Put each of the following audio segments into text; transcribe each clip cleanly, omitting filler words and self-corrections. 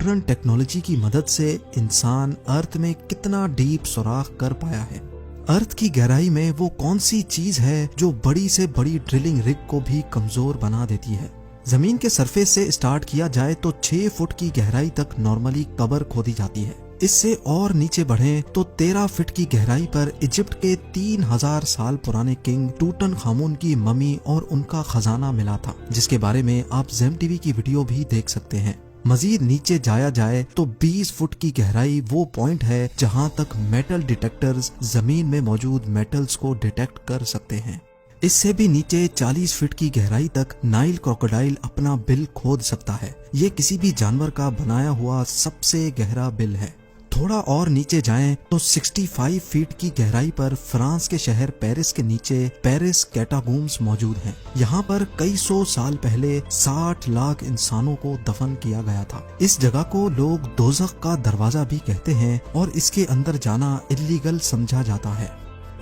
Modern technology की मदद से इंसान अर्थ में कितना डीप सुराख कर पाया है। अर्थ की गहराई में वो कौन सी चीज है जो बड़ी से बड़ी ड्रिलिंग रिग को भी कमजोर बना देती है। जमीन के सरफेस से स्टार्ट किया जाए तो 6 फुट की गहराई तक नॉर्मली कबर खोदी जाती है। इससे और नीचे बढ़े तो 13 फीट की गहराई पर इजिप्ट के 3000 साल पुराने किंग टूटनखामुन की ममी और उनका खजाना मिला था, जिसके बारे में आप ज़ेम टीवी की वीडियो भी देख सकते हैं। मजीद नीचे जाया जाए तो 20 फुट की गहराई वो पॉइंट है जहां तक मेटल डिटेक्टर्स जमीन में मौजूद मेटल्स को डिटेक्ट कर सकते हैं। इससे भी नीचे 40 फीट की गहराई तक नाइल क्रोकोडाइल अपना बिल खोद सकता है। ये किसी भी जानवर का बनाया हुआ सबसे गहरा बिल है। थोड़ा और नीचे जाएं तो 65 फीट की गहराई पर फ्रांस के शहर पेरिस के नीचे पेरिस कैटाकॉम्ब्स मौजूद हैं। यहाँ पर कई सौ साल पहले 60 लाख इंसानों को दफन किया गया था। इस जगह को लोग दोज़ख का दरवाजा भी कहते हैं और इसके अंदर जाना इल्लीगल समझा जाता है।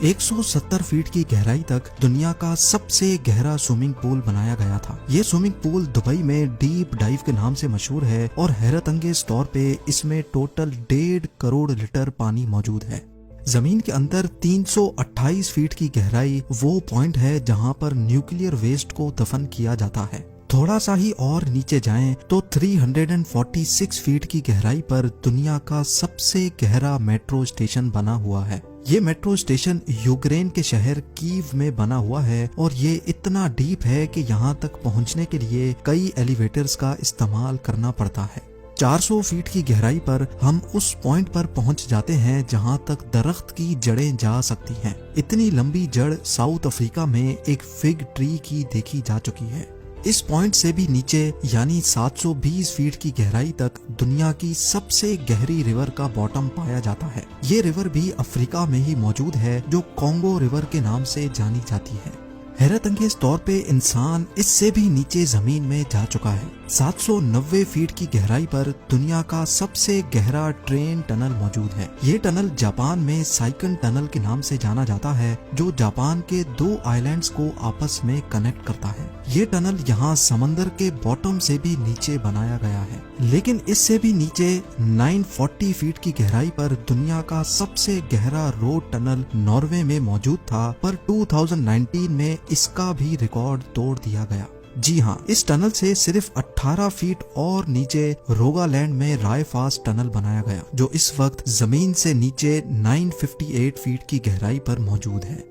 170 फीट की गहराई तक दुनिया का सबसे गहरा स्विमिंग पूल बनाया गया था। ये स्विमिंग पूल दुबई में डीप डाइव के नाम से मशहूर है और हैरत अंगेज तौर पे इसमें टोटल 1.5 करोड़ लीटर पानी मौजूद है। जमीन के अंदर 328 फीट की गहराई वो पॉइंट है जहां पर न्यूक्लियर वेस्ट को दफन किया जाता है। थोड़ा सा ही और नीचे जाएं तो 346 फीट की गहराई पर दुनिया का सबसे गहरा मेट्रो स्टेशन बना हुआ है। ये मेट्रो स्टेशन यूक्रेन के शहर कीव में बना हुआ है और ये इतना डीप है कि यहाँ तक पहुँचने के लिए कई एलिवेटर्स का इस्तेमाल करना पड़ता है। 400 फीट की गहराई पर हम उस पॉइंट पर पहुंच जाते हैं जहां तक दरख्त की जड़ें जा सकती हैं। इतनी लंबी जड़ साउथ अफ्रीका में एक फिग ट्री की देखी जा चुकी है। इस पॉइंट से भी नीचे यानी 720 फीट की गहराई तक दुनिया की सबसे गहरी रिवर का बॉटम पाया जाता है। ये रिवर भी अफ्रीका में ही मौजूद है जो कॉन्गो रिवर के नाम से जानी जाती है। हैरत अंगेज तौर पे इंसान इससे भी नीचे जमीन में जा चुका है। 790 फीट की गहराई पर दुनिया का सबसे गहरा ट्रेन टनल मौजूद है। ये टनल जापान में साइकन टनल के नाम से जाना जाता है जो जापान के 2 आइलैंड्स को आपस में कनेक्ट करता है। ये टनल यहाँ समंदर के बॉटम से भी नीचे बनाया गया है। लेकिन इससे भी नीचे 940 फीट की गहराई पर दुनिया का सबसे गहरा रोड टनल नॉर्वे में मौजूद था, पर 2019 में इसका भी रिकॉर्ड तोड़ दिया गया। जी हाँ, इस टनल से सिर्फ 18 फीट और नीचे रोगालैंड में रायफास्ट टनल बनाया गया जो इस वक्त जमीन से नीचे 958 फीट की गहराई पर मौजूद है।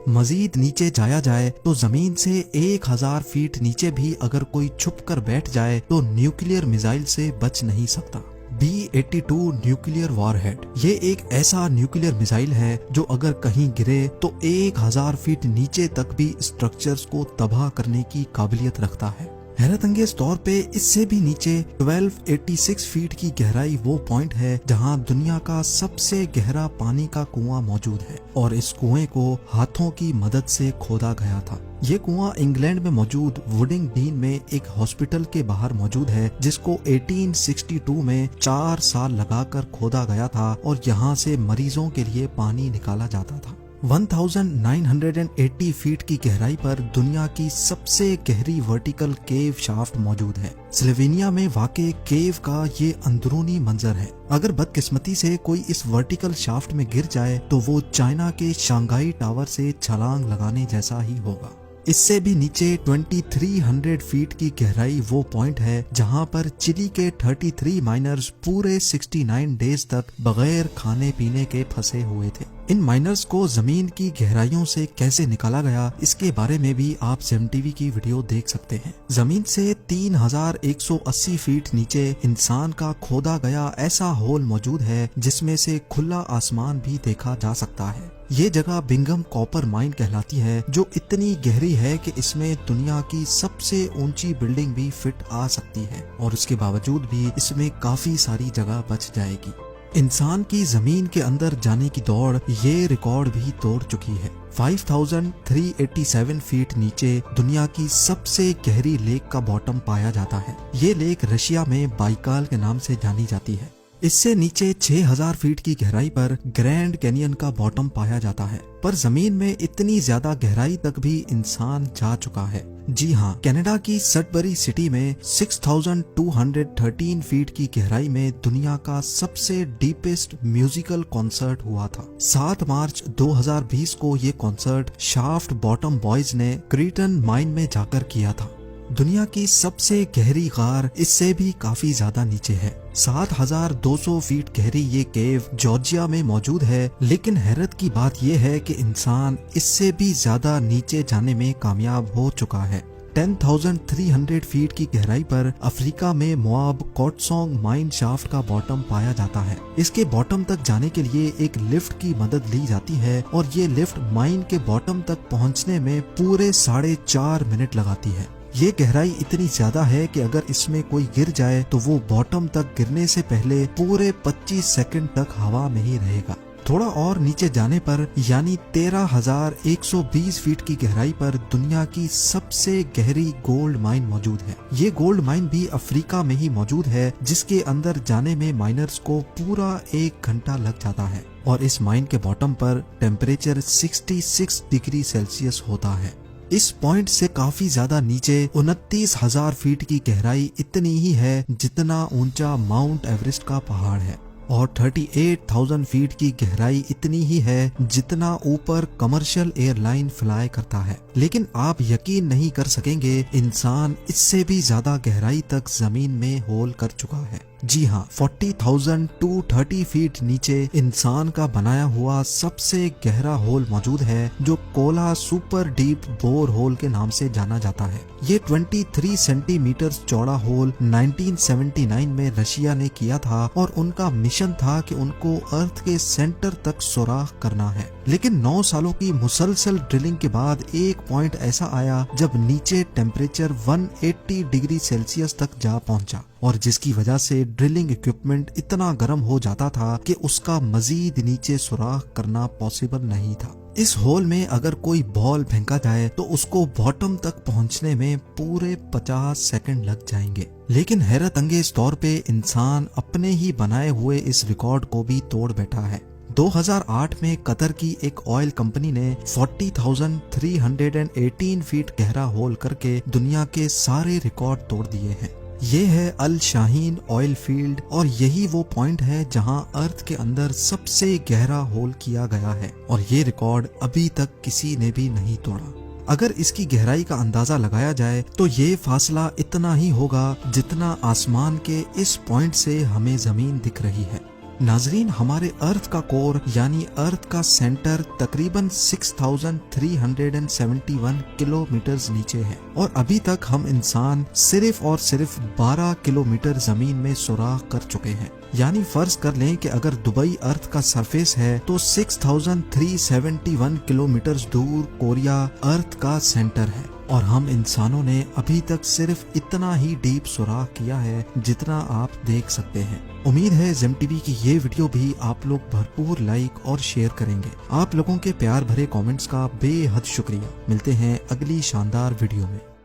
मजीद नीचे जाया जाए तो जमीन से 1000 फीट नीचे भी अगर कोई छुप कर बैठ जाए तो न्यूक्लियर मिसाइल से बच नहीं सकता। B-82 न्यूक्लियर वॉरहेड ये एक ऐसा न्यूक्लियर मिसाइल है जो अगर कहीं गिरे तो 1000 फीट नीचे तक भी स्ट्रक्चर्स को तबाह करने की काबिलियत रखता है। हैरत अंगेज तौर पे इससे भी नीचे 1286 फीट की गहराई वो पॉइंट है जहां दुनिया का सबसे गहरा पानी का कुआं मौजूद है और इस कुएं को हाथों की मदद से खोदा गया था। ये कुआं इंग्लैंड में मौजूद वुडिंग डीन में एक हॉस्पिटल के बाहर मौजूद है जिसको 1862 में 4 साल लगाकर खोदा गया था और यहाँ से मरीजों के लिए पानी निकाला जाता था। 1980 फीट की गहराई पर दुनिया की सबसे गहरी वर्टिकल केव शाफ्ट मौजूद है। स्लोवेनिया में वाक़े केव का ये अंदरूनी मंजर है। अगर बदकिस्मती से कोई इस वर्टिकल शाफ्ट में गिर जाए तो वो चाइना के शंघाई टावर से छलांग लगाने जैसा ही होगा। इससे भी नीचे 2300 फीट की गहराई वो पॉइंट है जहां पर चिली के 33 माइनर्स पूरे 69 डेज तक बगैर खाने पीने के फंसे हुए थे। इन माइनर्स को जमीन की गहराइयों से कैसे निकाला गया इसके बारे में भी आप ज़ेम टीवी की वीडियो देख सकते हैं। जमीन से 3180 फीट नीचे इंसान का खोदा गया ऐसा होल मौजूद है जिसमें से खुला आसमान भी देखा जा सकता है। ये जगह बिंगम कॉपर माइन कहलाती है जो इतनी गहरी है कि इसमें दुनिया की सबसे ऊंची बिल्डिंग भी फिट आ सकती है और उसके बावजूद भी इसमें काफी सारी जगह बच जाएगी। इंसान की जमीन के अंदर जाने की दौड़ ये रिकॉर्ड भी तोड़ चुकी है। 5387 फीट नीचे दुनिया की सबसे गहरी लेक का बॉटम पाया जाता है। ये लेक रशिया में बाइकाल के नाम से जानी जाती है। इससे नीचे 6000 फीट की गहराई पर ग्रैंड कैनियन का बॉटम पाया जाता है, पर जमीन में इतनी ज्यादा गहराई तक भी इंसान जा चुका है। जी हाँ, कनाडा की सडबरी सिटी में 6213 फीट की गहराई में दुनिया का सबसे डीपेस्ट म्यूजिकल कॉन्सर्ट हुआ था। 7 मार्च 2020 को ये कॉन्सर्ट शाफ्ट बॉटम बॉयज ने क्रीटन माइन में जाकर किया था। दुनिया की सबसे गहरी गार इससे भी काफी ज्यादा नीचे है। 7200 फीट गहरी ये केव जॉर्जिया में मौजूद है, लेकिन हैरत की बात यह है कि इंसान इससे भी ज्यादा नीचे जाने में कामयाब हो चुका है। 10,300 फीट की गहराई पर अफ्रीका में मोआब कोटसोंग माइन शाफ्ट का बॉटम पाया जाता है। इसके बॉटम तक जाने के लिए एक लिफ्ट की मदद ली जाती है और ये लिफ्ट माइन के बॉटम तक पहुंचने में पूरे 4.5 मिनट लगाती है। ये गहराई इतनी ज्यादा है कि अगर इसमें कोई गिर जाए तो वो बॉटम तक गिरने से पहले पूरे 25 सेकंड तक हवा में ही रहेगा। थोड़ा और नीचे जाने पर यानी 13,120 फीट की गहराई पर दुनिया की सबसे गहरी गोल्ड माइन मौजूद है। ये गोल्ड माइन भी अफ्रीका में ही मौजूद है, जिसके अंदर जाने में माइनर्स को पूरा 1 घंटा लग जाता है और इस माइन के बॉटम पर टेम्परेचर 66 डिग्री सेल्सियस होता है। इस पॉइंट से काफी ज्यादा नीचे 29,000 फीट की गहराई इतनी ही है जितना ऊंचा माउंट एवरेस्ट का पहाड़ है और 38,000 फीट की गहराई इतनी ही है जितना ऊपर कमर्शियल एयरलाइन फ्लाई करता है। लेकिन आप यकीन नहीं कर सकेंगे, इंसान इससे भी ज्यादा गहराई तक जमीन में होल कर चुका है। जी हाँ, 40,230 फीट नीचे इंसान का बनाया हुआ सबसे गहरा होल मौजूद है, जो Kola super deep bore hole के नाम से जाना जाता है। ये 23 सेंटीमीटर चौड़ा होल 1979 में रशिया ने किया था और उनका मिशन था कि उनको अर्थ के सेंटर तक सुराख करना है। लेकिन 9 सालों की मुसलसल ड्रिलिंग के बाद एक पॉइंट ऐसा आया जब नीचे टेम्परेचर 180 डिग्री सेल्सियस तक जा पहुंचा और जिसकी वजह से ड्रिलिंग इक्विपमेंट इतना गर्म हो जाता था कि उसका मजीद नीचे सुराख करना पॉसिबल नहीं था। इस होल में अगर कोई बॉल फेंका जाए तो उसको बॉटम तक पहुंचने में पूरे 50 सेकंड लग जाएंगे। लेकिन हैरत अंगेज तौर पे इंसान अपने ही बनाए हुए इस रिकॉर्ड को भी तोड़ बैठा है। 2008 में कतर की एक ऑयल कंपनी ने 40,318 फीट गहरा होल करके दुनिया के सारे रिकॉर्ड तोड़ दिए हैं। ये है अल शाहीन ऑयल फील्ड और यही वो पॉइंट है जहां अर्थ के अंदर सबसे गहरा होल किया गया है और ये रिकॉर्ड अभी तक किसी ने भी नहीं तोड़ा। अगर इसकी गहराई का अंदाजा लगाया जाए तो ये फासला इतना ही होगा जितना आसमान के इस पॉइंट से हमें जमीन दिख रही है। नाजरीन, हमारे अर्थ का कोर यानी अर्थ का सेंटर तकरीबन 6,371 किलोमीटर नीचे है और अभी तक हम इंसान सिर्फ और सिर्फ 12 किलोमीटर जमीन में सुराख कर चुके हैं। यानी फर्ज कर लें कि अगर दुबई अर्थ का सरफेस है तो 6,371 किलोमीटर दूर कोरिया अर्थ का सेंटर है और हम इंसानों ने अभी तक सिर्फ इतना ही डीप सुराख किया है जितना आप देख सकते हैं। उम्मीद है ज़ेम टीवी की ये वीडियो भी आप लोग भरपूर लाइक और शेयर करेंगे। आप लोगों के प्यार भरे कमेंट्स का बेहद शुक्रिया। मिलते हैं अगली शानदार वीडियो में।